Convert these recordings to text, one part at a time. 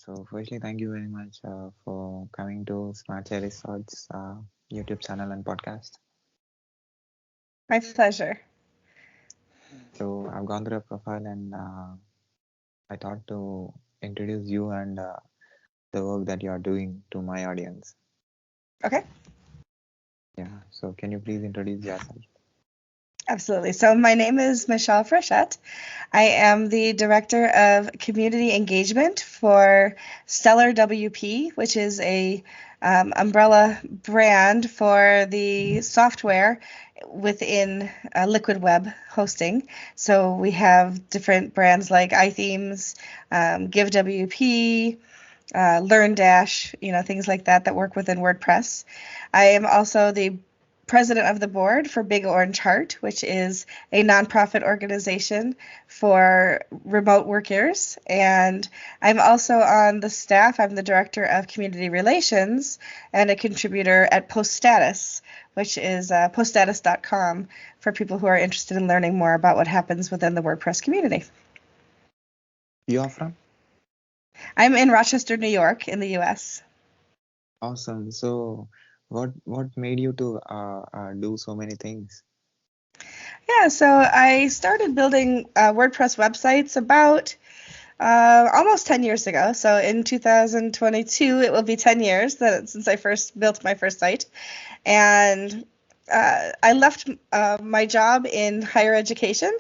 Firstly, thank you very much for coming to Smart Cherry Thoughts YouTube channel and podcast. My pleasure. So, I've gone through your profile and I thought to introduce you and the work that you are doing to my audience. Okay, Yeah, so can you please introduce yourself? absolutely. So my name is Michelle Frechette. I am the Director of Community Engagement for Stellar WP, which is a umbrella brand for the software within Liquid Web hosting. So we have different brands like iThemes, GiveWP, LearnDash, things like that that work within WordPress. I am also the president of the board for Big Orange Heart, which is a nonprofit organization for remote workers. And I'm also on the staff. I'm the director of community relations and a contributor at Post Status, which is poststatus.com for people who are interested in learning more about what happens within the WordPress community. You are from? I'm in Rochester, New York, in the US. Awesome. So, what made you to do so many things? Yeah, so I started building WordPress websites about almost 10 years ago. So in 2022, it will be 10 years since I first built my first site. And I left my job in higher education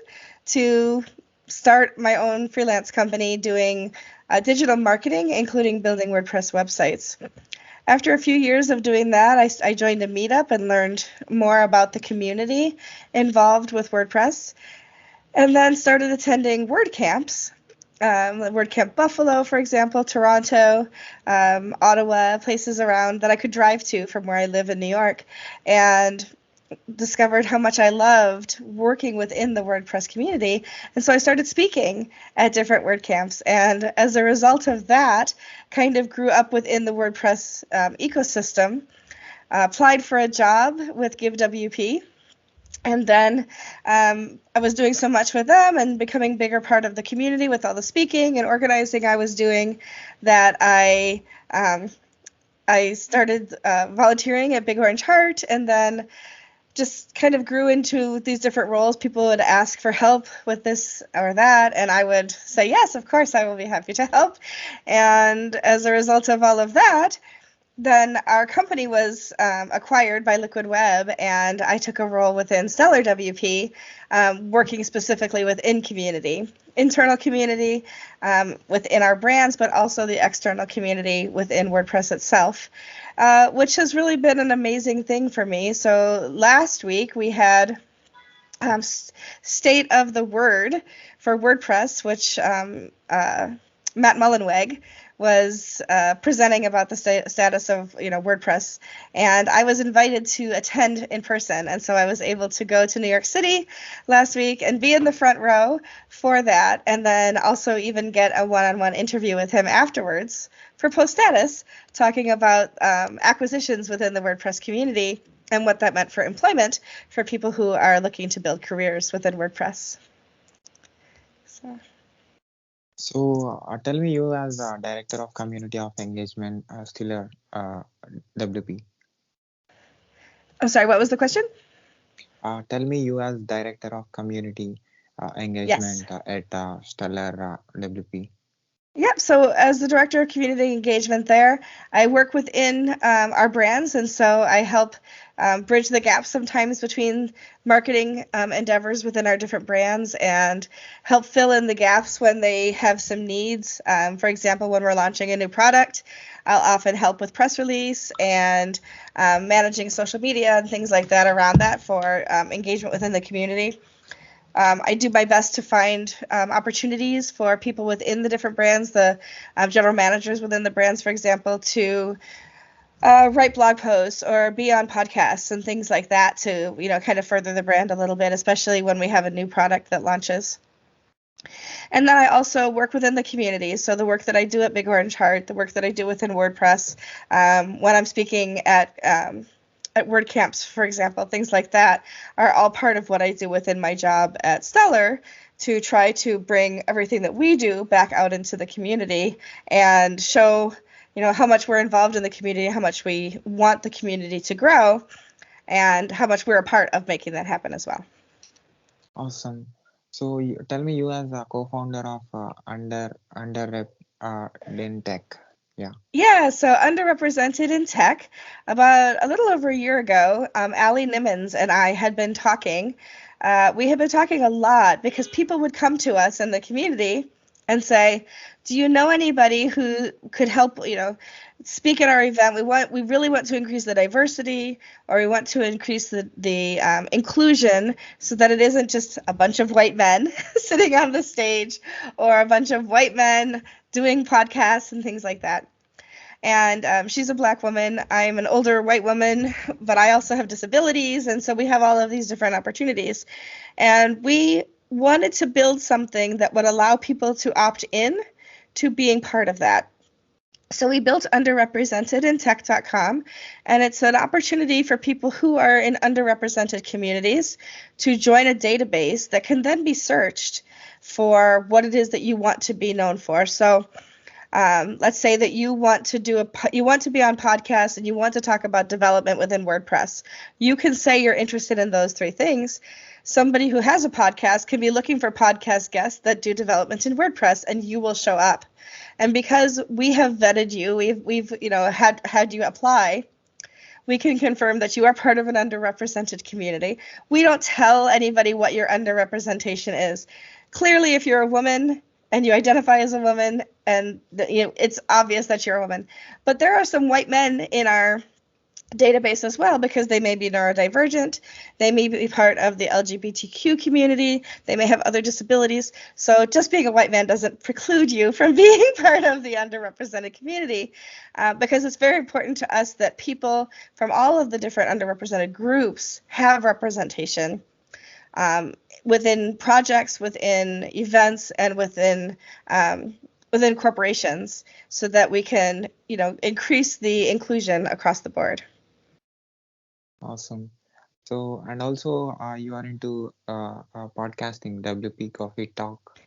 to start my own freelance company doing digital marketing, including building WordPress websites. After a few years of doing that, I joined a meetup and learned more about the community involved with WordPress, and then started attending WordCamps. WordCamp Buffalo, for example, Toronto, Ottawa, places around that I could drive to from where I live in New York, and discovered how much I loved working within the WordPress community. And so I started speaking at different WordCamps. And as a result of that, kind of grew up within the WordPress ecosystem, applied for a job with GiveWP. And then I was doing so much with them and becoming a bigger part of the community with all the speaking and organizing I was doing that I started volunteering at Big Orange Heart, and then just kind of grew into these different roles. People would ask for help with this or that, and I would say, yes, of course, I will be happy to help. And as a result of all of that, then our company was acquired by Liquid Web, and I took a role within Stellar WP, working specifically within community, internal community within our brands, but also the external community within WordPress itself, which has really been an amazing thing for me. So last week we had State of the Word for WordPress, which Matt Mullenweg was presenting about the status of WordPress, and I was invited to attend in person, and so I was able to go to New York City last week and be in the front row for that, and then also even get a one-on-one interview with him afterwards for Post Status, talking about acquisitions within the WordPress community and what that meant for employment for people who are looking to build careers within WordPress. So. Tell me, you as Director of Community of Engagement, still a WP. I'm sorry, what was the question? Tell me, you as Director of Community Yes. Engagement at Stellar WP. Yep. So as the director of community engagement there, I work within our brands, and so I help bridge the gap sometimes between marketing endeavors within our different brands and help fill in the gaps when they have some needs. For example, when we're launching a new product, I'll often help with press release and managing social media and things like that around that for engagement within the community. I do my best to find opportunities for people within the different brands, the general managers within the brands, for example, to write blog posts or be on podcasts and things like that to, kind of further the brand a little bit, especially when we have a new product that launches. And then I also work within the community. So the work that I do at Big Orange Heart, the work that I do within WordPress, when I'm speaking at WordCamps, for example, things like that are all part of what I do within my job at Stellar, to try to bring everything that we do back out into the community and show, how much we're involved in the community, how much we want the community to grow, and how much we're a part of making that happen as well. Awesome. So tell me, you as a co-founder of in Tech. Yeah. Yeah, so underrepresented in tech. About a little over a year ago, Allie Nimmons and I had been talking. We had been talking a lot because people would come to us in the community and say, "Do you know anybody who could help? Speak at our event. We really want to increase the diversity, or we want to increase the inclusion, so that it isn't just a bunch of white men sitting on the stage, or a bunch of white men doing podcasts and things like that." And she's a Black woman. I'm an older white woman, but I also have disabilities, and so we have all of these different opportunities. And we wanted to build something that would allow people to opt in to being part of that. So we built underrepresentedintech.com, and it's an opportunity for people who are in underrepresented communities to join a database that can then be searched for what it is that you want to be known for. So let's say that you want to be on podcasts and you want to talk about development within WordPress. You can say you're interested in those three things. Somebody who has a podcast can be looking for podcast guests that do development in WordPress, and you will show up. And because we have vetted you, we've had you apply, we can confirm that you are part of an underrepresented community. We don't tell anybody what your underrepresentation is. Clearly, if you're a woman and you identify as a woman, and it's obvious that you're a woman. But there are some white men in our database as well, because they may be neurodivergent, they may be part of the LGBTQ community, they may have other disabilities. So just being a white man doesn't preclude you from being part of the underrepresented community, because it's very important to us that people from all of the different underrepresented groups have representation within projects, within events, and within corporations, so that we can increase the inclusion across the board. Awesome. So, and also you are into podcasting, WP Coffee Talk.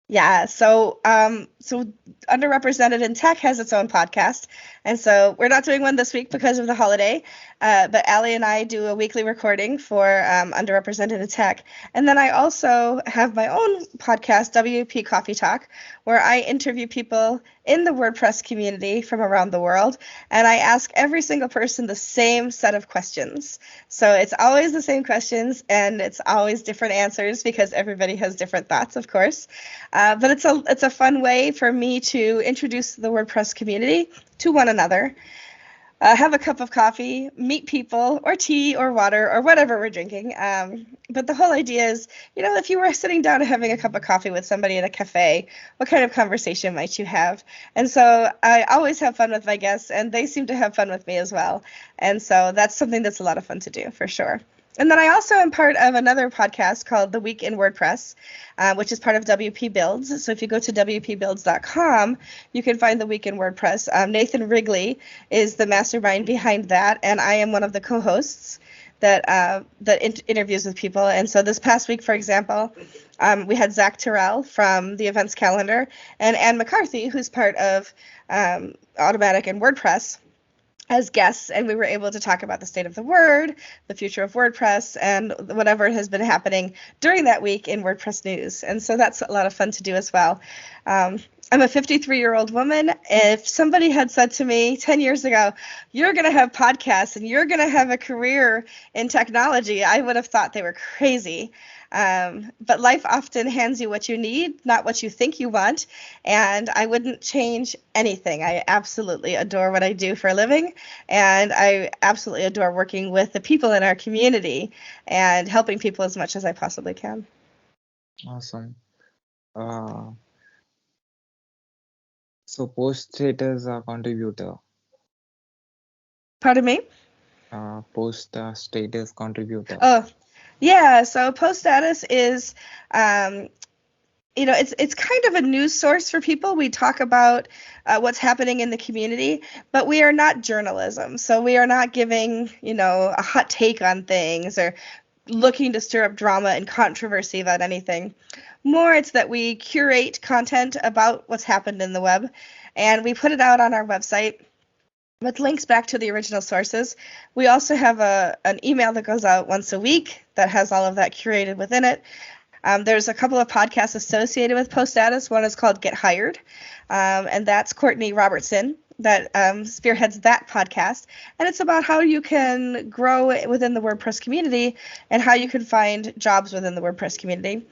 Yeah, so Underrepresented in Tech has its own podcast, and so we're not doing one this week because of the holiday, but Allie and I do a weekly recording for Underrepresented in Tech, and then I also have my own podcast, WP Coffee Talk, where I interview people in the WordPress community from around the world, and I ask every single person the same set of questions. So it's always the same questions, and it's always different answers because everybody has different thoughts, of course. But it's a fun way for me to introduce the WordPress community to one another, have a cup of coffee, meet people, or tea, or water, or whatever we're drinking. But the whole idea is, if you were sitting down and having a cup of coffee with somebody in a cafe, what kind of conversation might you have? And so I always have fun with my guests, and they seem to have fun with me as well. And so that's something that's a lot of fun to do, for sure. And then I also am part of another podcast called The Week in WordPress, which is part of WP Builds. So if you go to wpbuilds.com, you can find The Week in WordPress. Nathan Wrigley is the mastermind behind that, and I am one of the co-hosts that interviews with people. And so this past week, for example, we had Zach Terrell from the events calendar and Anne McCarthy, who's part of Automatic and WordPress, as guests, and we were able to talk about the state of the word, the future of WordPress, and whatever has been happening during that week in WordPress news. And so that's a lot of fun to do as well. I'm a 53-year-old woman. If somebody had said to me 10 years ago, you're going to have podcasts and you're going to have a career in technology, I would have thought they were crazy. But life often hands you what you need, not what you think you want, and I wouldn't change anything. I absolutely adore what I do for a living, and I absolutely adore working with the people in our community and helping people as much as I possibly can. Awesome. So post status contributor. Pardon me? Post status contributor. Oh, yeah. So post status is, it's kind of a news source for people. We talk about what's happening in the community, but we are not journalism. So we are not giving, a hot take on things or looking to stir up drama and controversy about anything. More, it's that we curate content about what's happened in the web, and we put it out on our website with links back to the original sources. We also have an email that goes out once a week that has all of that curated within it. There's a couple of podcasts associated with Post Status. One is called Get Hired, and that's Courtney Robertson that spearheads that podcast. And it's about how you can grow within the WordPress community and how you can find jobs within the WordPress community.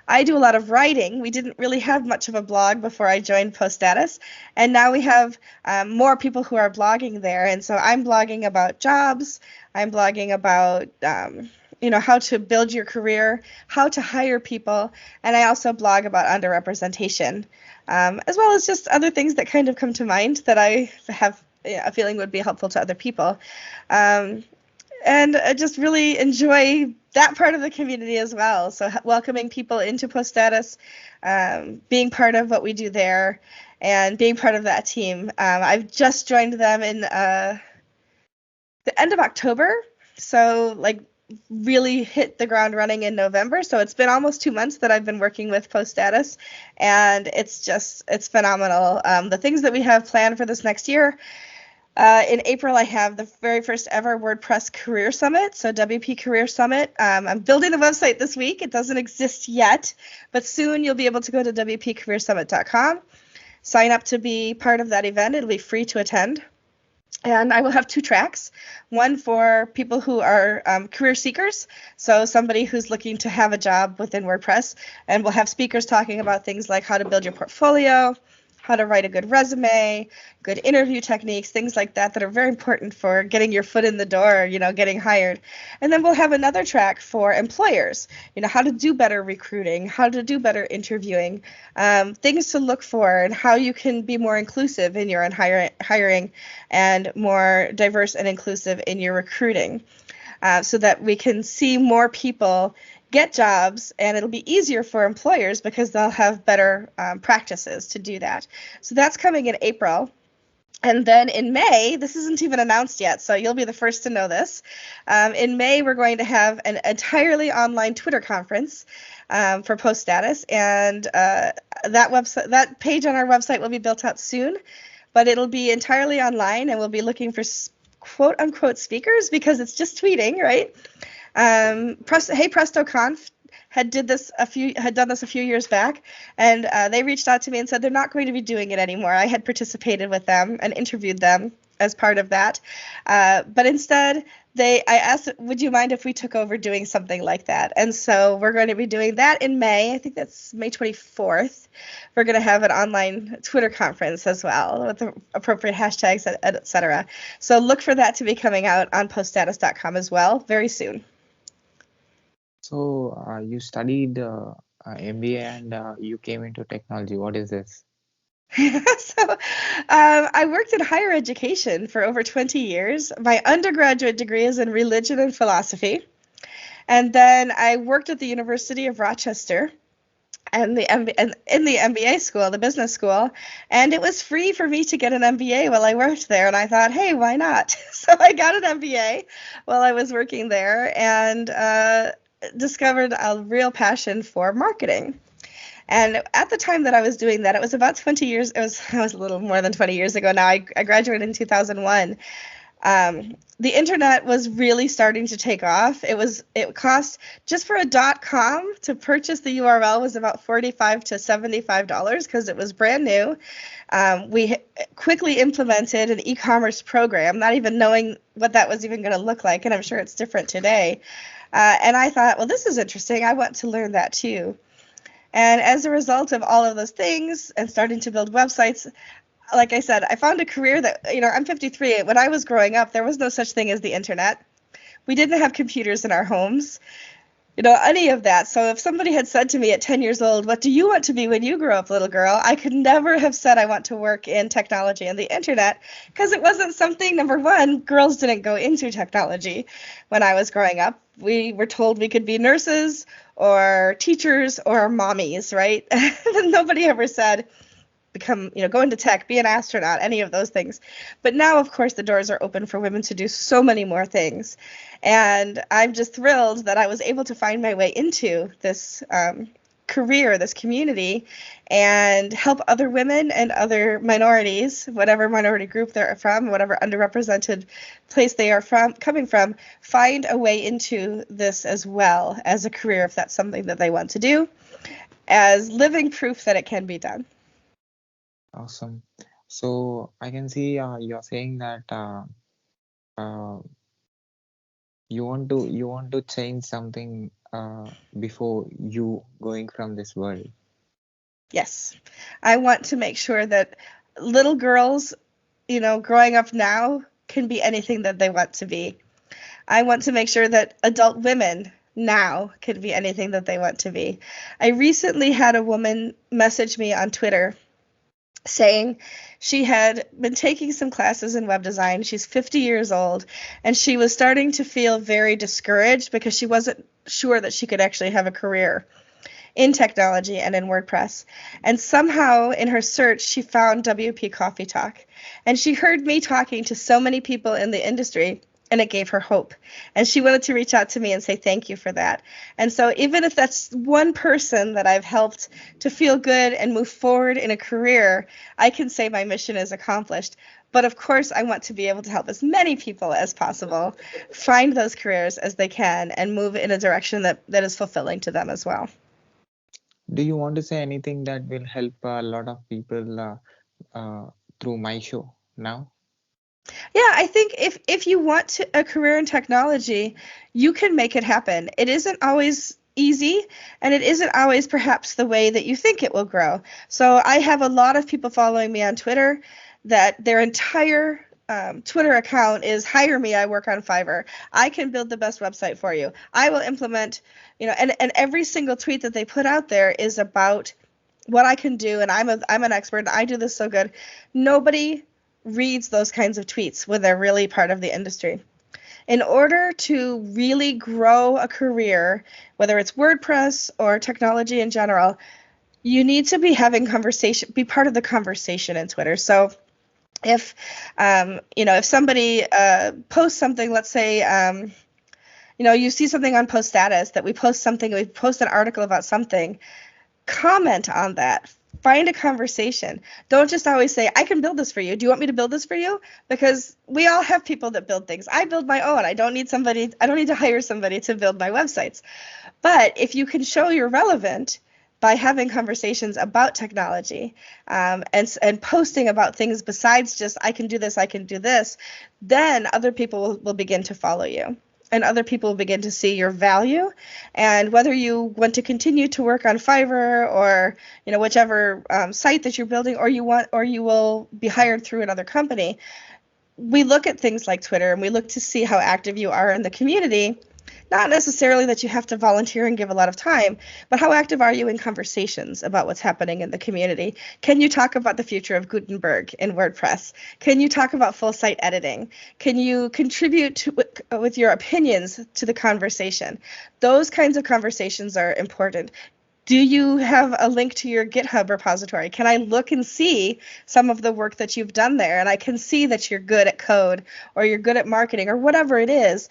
I do a lot of writing. We didn't really have much of a blog before I joined Post Status, and now we have more people who are blogging there. And so I'm blogging about jobs. I'm blogging about how to build your career, how to hire people, and I also blog about underrepresentation, as well as just other things that kind of come to mind that I have a feeling would be helpful to other people. And I just really enjoy that part of the community as well. So welcoming people into Post Status, being part of what we do there, and being part of that team. I've just joined them in the end of October, so really hit the ground running in November. So it's been almost 2 months that I've been working with Post Status, and it's phenomenal. The things that we have planned for this next year. In April, I have the very first ever WordPress Career Summit, so WP Career Summit. I'm building the website this week. It doesn't exist yet, but soon you'll be able to go to wpcareersummit.com, sign up to be part of that event. It'll be free to attend. And I will have 2 tracks, one for people who are career seekers, so somebody who's looking to have a job within WordPress, and we'll have speakers talking about things like how to build your portfolio, how to write a good resume, good interview techniques, things like that that are very important for getting your foot in the door, getting hired. And then we'll have another track for employers, how to do better recruiting, how to do better interviewing, things to look for, and how you can be more inclusive in your hiring and more diverse and inclusive in your recruiting, so that we can see more people get jobs, and it'll be easier for employers because they'll have better practices to do that. So that's coming in April. And then in May, this isn't even announced yet, so you'll be the first to know this. In May, we're going to have an entirely online Twitter conference for Post Status, and that page on our website will be built out soon, but it'll be entirely online, and we'll be looking for quote-unquote speakers because it's just tweeting, right? Hey Presto Conf had done this a few years back, and they reached out to me and said they're not going to be doing it anymore. I had participated with them and interviewed them as part of that, but instead I asked, would you mind if we took over doing something like that? And so we're going to be doing that in May. I think that's May 24th. We're going to have an online Twitter conference as well with the appropriate hashtags, etc. So look for that to be coming out on poststatus.com as well very soon. So you studied MBA and you came into technology. What is this? So I worked in higher education for over 20 years. My undergraduate degree is in religion and philosophy. And then I worked at the University of Rochester and in the MBA school, the business school, and it was free for me to get an MBA while I worked there, and I thought, hey, why not? So I got an MBA while I was working there, and discovered a real passion for marketing. And at the time that I was doing that, it was about 20 years, it was a little more than 20 years ago now. I graduated in 2001. The internet was really starting to take off. It cost, just for a .com to purchase the URL was about $45 to $75 because it was brand new. We quickly implemented an e-commerce program, not even knowing what that was even going to look like, and I'm sure it's different today. And I thought, well, this is interesting. I want to learn that too. And as a result of all of those things and starting to build websites, like I said, I found a career that, I'm 53. When I was growing up, there was no such thing as the internet. We didn't have computers in our homes, any of that. So if somebody had said to me at 10 years old, what do you want to be when you grow up, little girl? I could never have said I want to work in technology and the internet because it wasn't something, number one, girls didn't go into technology when I was growing up. We were told we could be nurses or teachers or mommies, right? Nobody ever said, go into tech, be an astronaut, any of those things. But now, of course, the doors are open for women to do so many more things. And I'm just thrilled that I was able to find my way into this career, this community, and help other women and other minorities, whatever minority group they're from, whatever underrepresented place they are coming from, find a way into this as well as a career if that's something that they want to do, as living proof that it can be done. Awesome. So I can see you're saying that uh, you want to change something before you going from this world. Yes. I want to make sure that little girls, growing up now can be anything that they want to be. I want to make sure that adult women now can be anything that they want to be. I recently had a woman message me on Twitter saying she had been taking some classes in web design. She's 50 years old, and she was starting to feel very discouraged because she wasn't sure that she could actually have a career in technology and in WordPress. And somehow in her search, she found WP Coffee Talk. And she heard me talking to so many people in the industry, and it gave her hope. And she wanted to reach out to me and say thank you for that. And so even if that's one person that I've helped to feel good and move forward in a career, I can say my mission is accomplished. But of course, I want to be able to help as many people as possible find those careers as they can and move in a direction that is fulfilling to them as well. Do you want to say anything that will help a lot of people through my show now? Yeah, I think if you want a career in technology, you can make it happen. It isn't always easy, and it isn't always perhaps the way that you think it will grow. So I have a lot of people following me on Twitter that their entire Twitter account is hire me, I work on Fiverr. I can build the best website for you. I will implement, and every single tweet that they put out there is about what I can do, and I'm an expert, and I do this so good. Nobody reads those kinds of tweets when they're really part of the industry. In order to really grow a career, whether it's WordPress or technology in general, you need to be having conversation, be part of the conversation in Twitter. So if if somebody posts something, let's say you see something on post status that we post an article about something, comment on that. Find a conversation. Don't just always say, I can build this for you. Do you want me to build this for you? Because we all have people that build things. I build my own. I don't need to hire somebody to build my websites. But if you can show you're relevant by having conversations about technology and posting about things besides just, I can do this, then other people will begin to follow you. And other people will begin to see your value, and whether you want to continue to work on Fiverr or whichever site that you're building, or you will be hired through another company. We look at things like Twitter, and we look to see how active you are in the community. Not necessarily that you have to volunteer and give a lot of time, but how active are you in conversations about what's happening in the community? Can you talk about the future of Gutenberg in WordPress? Can you talk about full site editing? Can you contribute with your opinions to the conversation? Those kinds of conversations are important. Do you have a link to your GitHub repository? Can I look and see some of the work that you've done there? And I can see that you're good at code, or you're good at marketing, or whatever it is.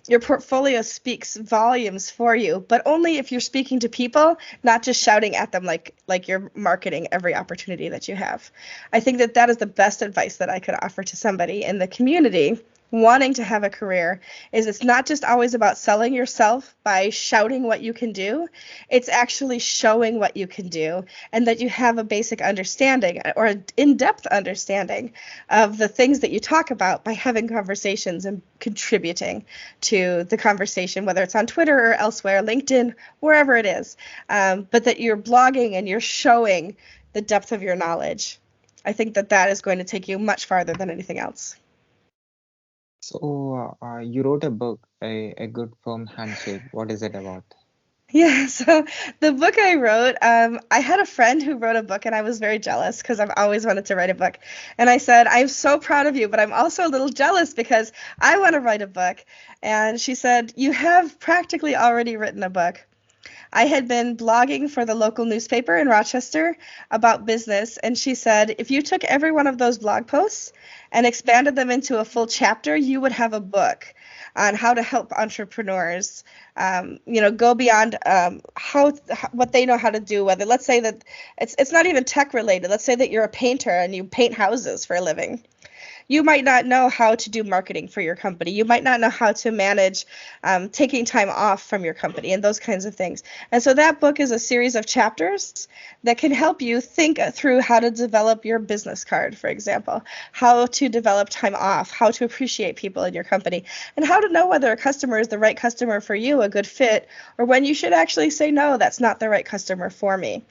Your portfolio speaks volumes for you, but only if you're speaking to people, not just shouting at them like you're marketing every opportunity that you have. I think that is the best advice that I could offer to somebody in the community wanting to have a career. Is it's not just always about selling yourself by shouting what you can do. It's actually showing what you can do, and that you have a basic understanding or an in-depth understanding of the things that you talk about by having conversations and contributing to the conversation, whether it's on Twitter or elsewhere, LinkedIn, wherever it is, but that you're blogging and you're showing the depth of your knowledge. I think that is going to take you much farther than anything else. So you wrote a book, a good firm handshake. What is it about? Yeah, so the book I wrote, I had a friend who wrote a book, and I was very jealous because I've always wanted to write a book. And I said, I'm so proud of you, but I'm also a little jealous because I want to write a book. And she said, you have practically already written a book. I had been blogging for the local newspaper in Rochester about business, and she said, if you took every one of those blog posts and expanded them into a full chapter, you would have a book. on how to help entrepreneurs, go beyond what they know how to do. Whether, let's say that it's not even tech related. Let's say that you're a painter and you paint houses for a living. You might not know how to do marketing for your company. You might not know how to manage taking time off from your company and those kinds of things. And so that book is a series of chapters that can help you think through how to develop your business card, for example, how to develop time off, how to appreciate people in your company, and how to know whether a customer is the right customer for you, a good fit, or when you should actually say, no, that's not the right customer for me.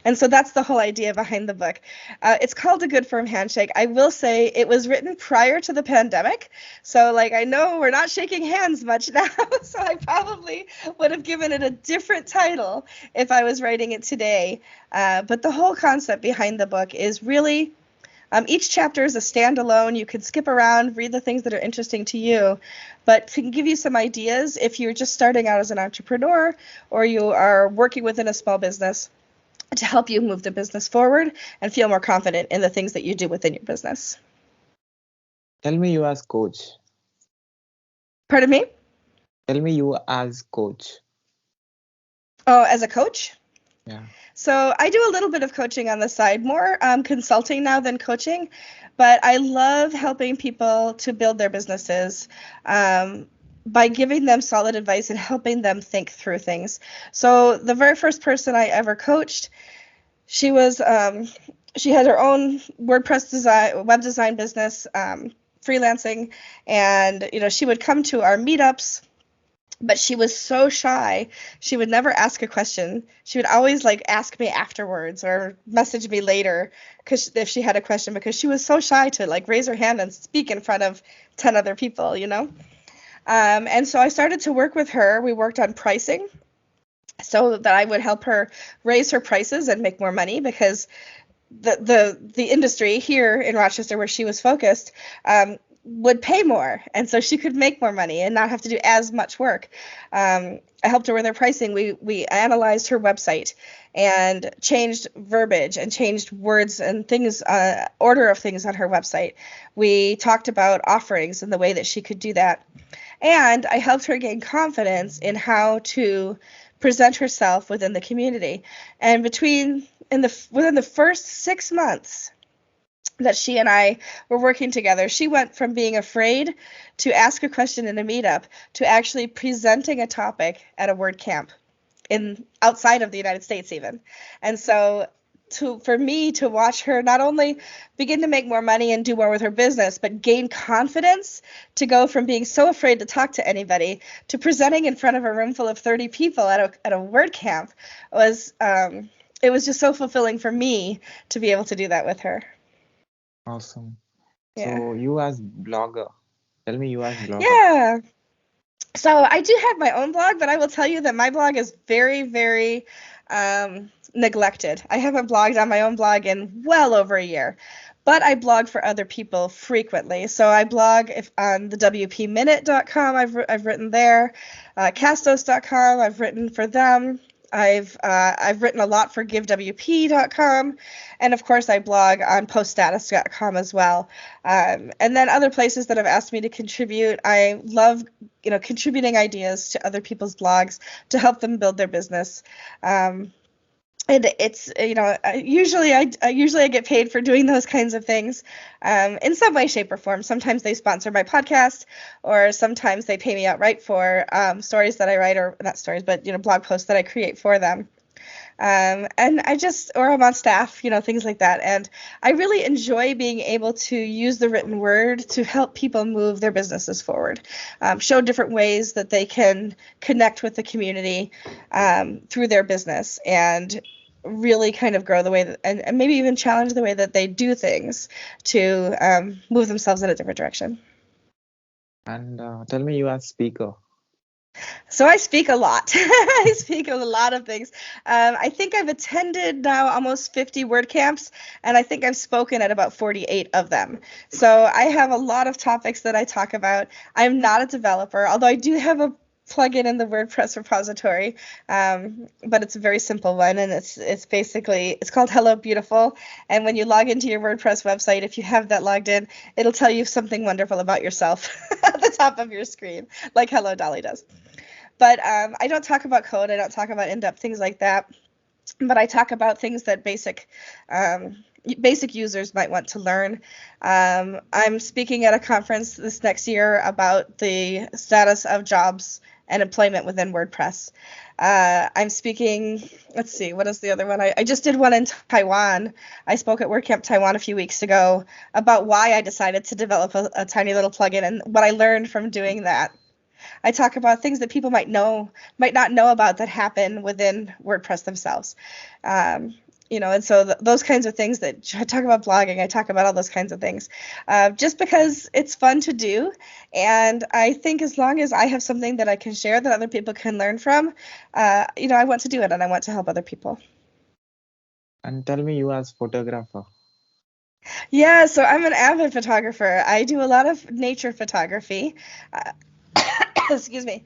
And so that's the whole idea behind the book. It's called A Good Firm Handshake. I will say it was written prior to the pandemic. So, I know we're not shaking hands much now. So I probably would have given it a different title if I was writing it today. But the whole concept behind the book is really each chapter is a standalone. You can skip around, read the things that are interesting to you, but can give you some ideas if you're just starting out as an entrepreneur or you are working within a small business, to help you move the business forward and feel more confident in the things that you do within your business. Tell me you as coach. Pardon me? Tell me you as coach. Oh, as a coach? Yeah. So I do a little bit of coaching on the side, more consulting now than coaching, but I love helping people to build their businesses by giving them solid advice and helping them think through things. So the very first person I ever coached, she had her own WordPress web design business, freelancing, and she would come to our meetups, but she was so shy. She would never ask a question. She would always ask me afterwards or message me later if she had a question, because she was so shy to raise her hand and speak in front of 10 other people, And so I started to work with her. We worked on pricing so that I would help her raise her prices and make more money, because the industry here in Rochester, where she was focused, would pay more, and so she could make more money and not have to do as much work. I helped her with her pricing. We analyzed her website and changed verbiage and changed words and things, order of things on her website. We talked about offerings and the way that she could do that. And I helped her gain confidence in how to present herself within the community. And within the first 6 months that she and I were working together, she went from being afraid to ask a question in a meetup to actually presenting a topic at a WordCamp outside of the United States even. And so for me to watch her not only begin to make more money and do more with her business, but gain confidence to go from being so afraid to talk to anybody to presenting in front of a room full of 30 people at a WordCamp was it was just so fulfilling for me to be able to do that with her. Awesome. Yeah. So you as blogger. Tell me you as blogger. Yeah. So I do have my own blog, but I will tell you that my blog is very, very neglected. I haven't blogged on my own blog in well over a year, but I blog for other people frequently. So I blog on the WPminute.com. I've written there, Castos.com. I've written for them. I've written a lot for GiveWP.com, and of course I blog on PostStatus.com as well. And then other places that have asked me to contribute. I love contributing ideas to other people's blogs to help them build their business. And it's usually I get paid for doing those kinds of things in some way, shape, or form. Sometimes they sponsor my podcast, or sometimes they pay me outright for stories that I write, or not stories, but blog posts that I create for them. And or I'm on staff, things like that. And I really enjoy being able to use the written word to help people move their businesses forward, show different ways that they can connect with the community through their business, and really kind of grow the way that, and maybe even challenge the way that they do things to move themselves in a different direction. And tell me you as speaker. So I speak a lot. I speak a lot of things. I think I've attended now almost 50 WordCamps, and I think I've spoken at about 48 of them. So I have a lot of topics that I talk about. I'm not a developer, although I do have a plugin in the WordPress repository, but it's a very simple one, and it's called Hello Beautiful. And when you log into your WordPress website, if you have that logged in, it'll tell you something wonderful about yourself at the the top of your screen, like Hello Dolly does. But I don't talk about code. I don't talk about in-depth things like that. But I talk about things that basic users might want to learn. I'm speaking at a conference this next year about the status of jobs and employment within WordPress. I'm speaking, let's see, what is the other one? I just did one in Taiwan. I spoke at WordCamp Taiwan a few weeks ago about why I decided to develop a tiny little plugin and what I learned from doing that. I talk about things that people might not know about that happen within WordPress themselves. And so those kinds of things that I talk about blogging, I talk about all those kinds of things, just because it's fun to do. And I think as long as I have something that I can share that other people can learn from, I want to do it and I want to help other people. And tell me, you as photographer. Yeah, so I'm an avid photographer. I do a lot of nature photography. Excuse me.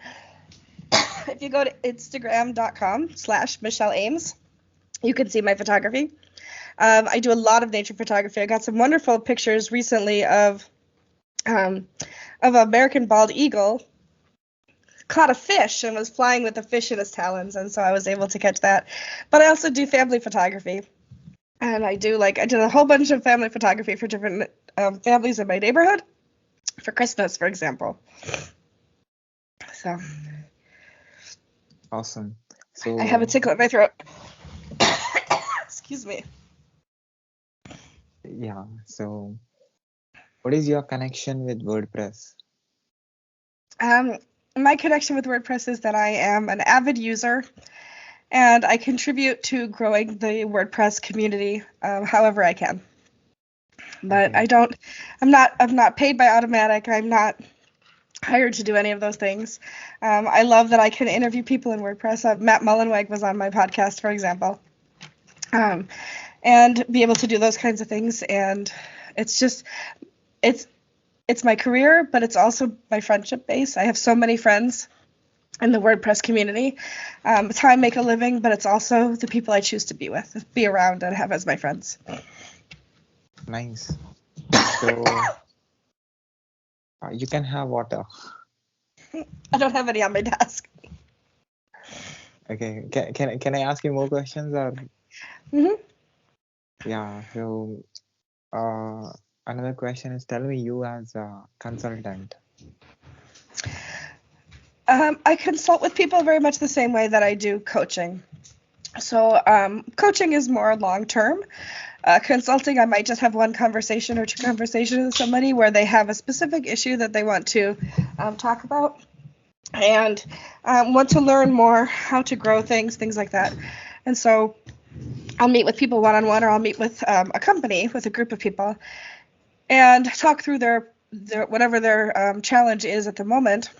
If you go to instagram.com/Michelle Ames, you can see my photography. I do a lot of nature photography. I got some wonderful pictures recently of an American bald eagle caught a fish and was flying with a fish in his talons, and so I was able to catch that. But I also do family photography, and I did a whole bunch of family photography for different families in my neighborhood for Christmas, for example. So Awesome. So I have a tickle in my throat. Excuse me. yeah, so what is your connection with WordPress? My connection with WordPress is that I am an avid user and I contribute to growing the WordPress community however I can. But Okay. I'm not paid by Automatic. I'm not hired to do any of those things. I love that I can interview people in WordPress. Matt Mullenweg was on my podcast, for example, and be able to do those kinds of things. And it's just, it's my career, but it's also my friendship base. I have so many friends in the WordPress community. It's how I make a living, but it's also the people I choose to be around, and have as my friends. Nice. So you can have water. I don't have any on my desk. Okay. Can I ask you more questions or? Mm-hmm. Yeah. So another question is, tell me, you as a consultant. I consult with people very much the same way that I do coaching. So coaching is more long term. Consulting, I might just have one conversation or two conversations with somebody where they have a specific issue that they want to talk about and want to learn more how to grow things like that. And so I'll meet with people one-on-one, or I'll meet with a company, with a group of people, and talk through their whatever their challenge is at the moment,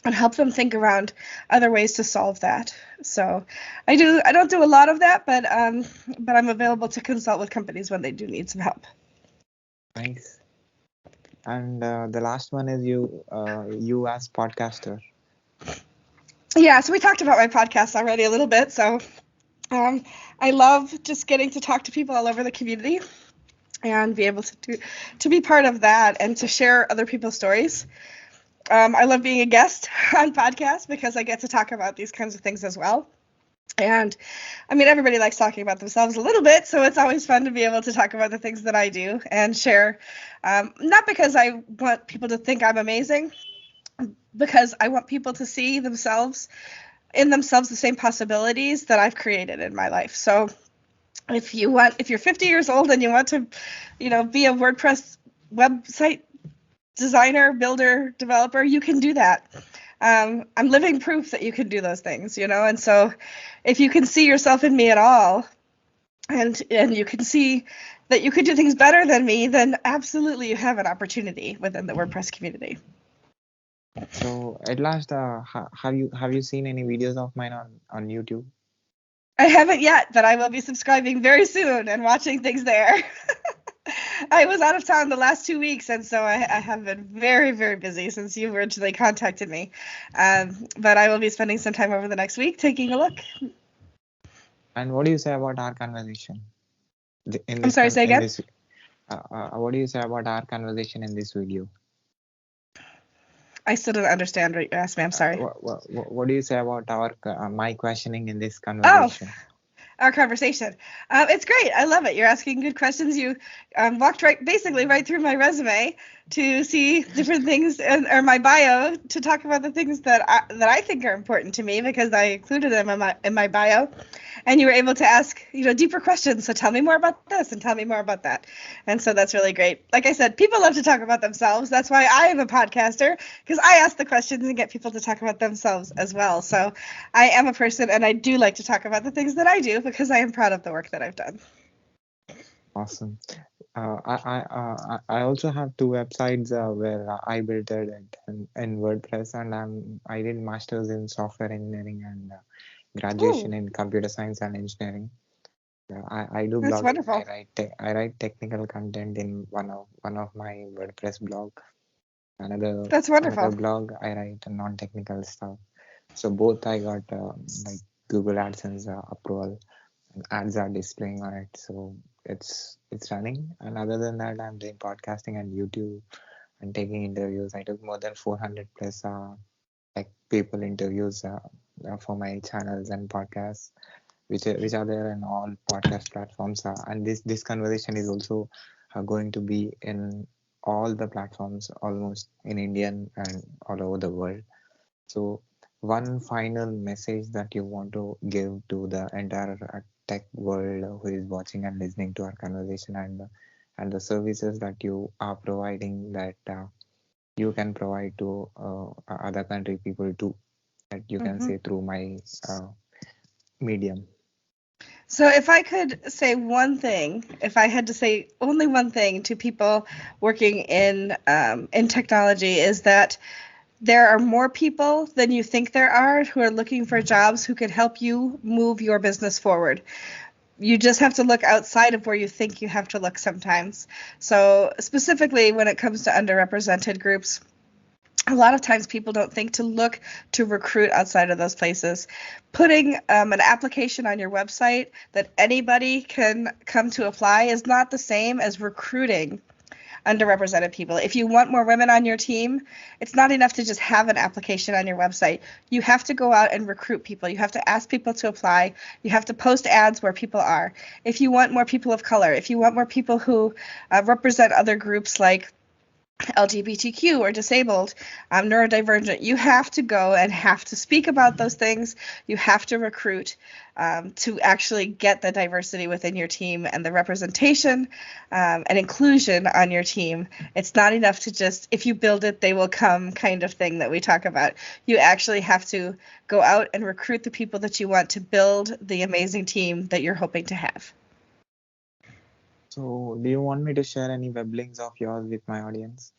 and help them think around other ways to solve that. So I don't do a lot of that, but I'm available to consult with companies when they do need some help. Nice. And the last one is you as podcaster. Yeah, so we talked about my podcast already a little bit. So I love just getting to talk to people all over the community and be able to be part of that and to share other people's stories. I love being a guest on podcasts because I get to talk about these kinds of things as well. And I mean, everybody likes talking about themselves a little bit, so it's always fun to be able to talk about the things that I do and share. Not because I want people to think I'm amazing, because I want people to see in themselves the same possibilities that I've created in my life. So if you're 50 years old and you want to, be a WordPress website designer, builder, developer, you can do that. I'm living proof that you can do those things, and so if you can see yourself in me at all, and you can see that you could do things better than me, then absolutely you have an opportunity within the WordPress community. So at last, have you seen any videos of mine on YouTube? I haven't yet, but I will be subscribing very soon and watching things there. I was out of town the last 2 weeks, and so I have been very, very busy since you originally contacted me. But I will be spending some time over the next week taking a look. And what do you say about our conversation I'm sorry, say again? what do you say about our conversation in this video? I still don't understand what you asked me. I'm sorry. What do you say about my questioning in this Oh, conversation? our conversation. It's great. I love it. You're asking good questions. You walked basically right through my resume to see different things or my bio to talk about the things that I think are important to me because I included them in my bio. And you were able to ask, deeper questions. So tell me more about this and tell me more about that. And so that's really great. Like I said, people love to talk about themselves. That's why I am a podcaster, because I ask the questions and get people to talk about themselves as well. So I am a person, and I do like to talk about the things that I do because I am proud of the work that I've done. Awesome. I also have two websites where I built it in WordPress, and I did masters in software engineering and graduation Ooh, in computer science and engineering. I do that's blogging. wonderful. I write technical content in one of my WordPress blog. That's Another wonderful. blog I write non-technical stuff. So both I got like Google AdSense approval, and ads are displaying on it. So it's running. And other than that, I'm doing podcasting and YouTube and taking interviews. I took more than 400 plus like people interviews for my channels and podcasts, which are there in all podcast platforms. And this conversation is also going to be in all the platforms almost in Indian and all over the world. So one final message that you want to give to the entire tech world who is watching and listening to our conversation, and the services that you are providing that you can provide to other country people too, that you can Hmm. say through my uh, medium. So if I could say one thing, if I had to say only one thing to people working in technology, is that there are more people than you think there are who are looking for jobs who can help you move your business forward. You just have to look outside of where you think you have to look sometimes. So specifically when it comes to underrepresented groups, a lot of times people don't think to look to recruit outside of those places. Putting an application on your website that anybody can come to apply is not the same as recruiting underrepresented people. If you want more women on your team, it's not enough to just have an application on your website. You have to go out and recruit people. You have to ask people to apply. You have to post ads where people are. If you want more people of color, if you want more people who represent other groups like LGBTQ or disabled, neurodivergent, you have to go and have to speak about those things. You have to recruit to actually get the diversity within your team and the representation and inclusion on your team. It's not enough to just, if you build it, they will come kind of thing that we talk about. You actually have to go out and recruit the people that you want to build the amazing team that you're hoping to have. So do you want me to share any web links of yours with my audience?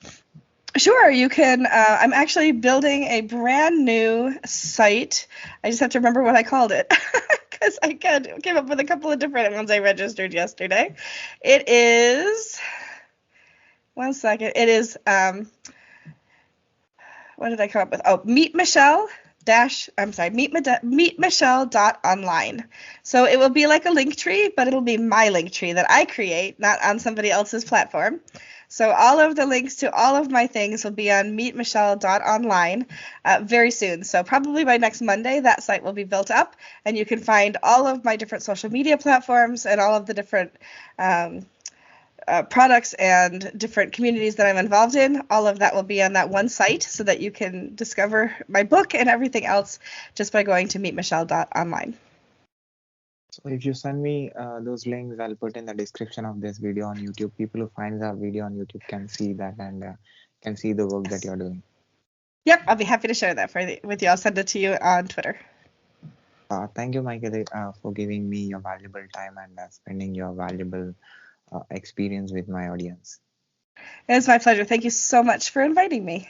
Sure, you can. I'm actually building a brand new site. I just have to remember what I called it because I came up with a couple of different ones I registered yesterday. It is, one second, it is, what did I come up with? Oh, Meet Michelle Meet Michelle dot online. So it will be like a link tree, but it'll be my link tree that I create, not on somebody else's platform. So all of the links to all of my things will be on Meet Michelle dot online very soon. So probably by next Monday, that site will be built up, and you can find all of my different social media platforms and all of the different um, products and different communities that I'm involved in. All of that will be on that one site so that you can discover my book and everything else just by going to meetmichelle.online. So if you send me those links, I'll put in the description of this video on YouTube. People who find our video on YouTube can see that and can see the work that Yes. you're doing. Yep, I'll be happy to share that with you. I'll send it to you on Twitter. Thank you, Michael, for giving me your valuable time and spending your valuable experience with my audience. It was my pleasure. Thank you so much for inviting me.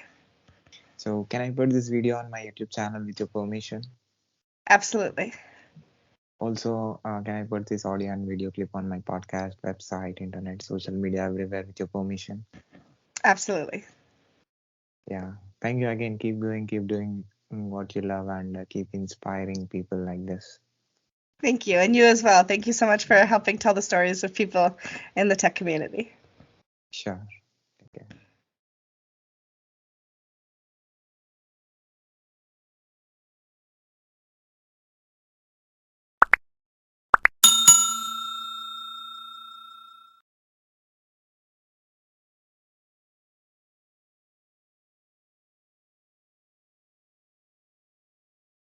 So can I put this video on my YouTube channel with your permission? Absolutely. Also, can I put this audio and video clip on my podcast, website, internet, social media, everywhere with your permission? Absolutely. Yeah. Thank you again. Keep going, keep doing what you love, and keep inspiring people like this. Thank you. And you as well. Thank you so much for helping tell the stories of people in the tech community. Sure.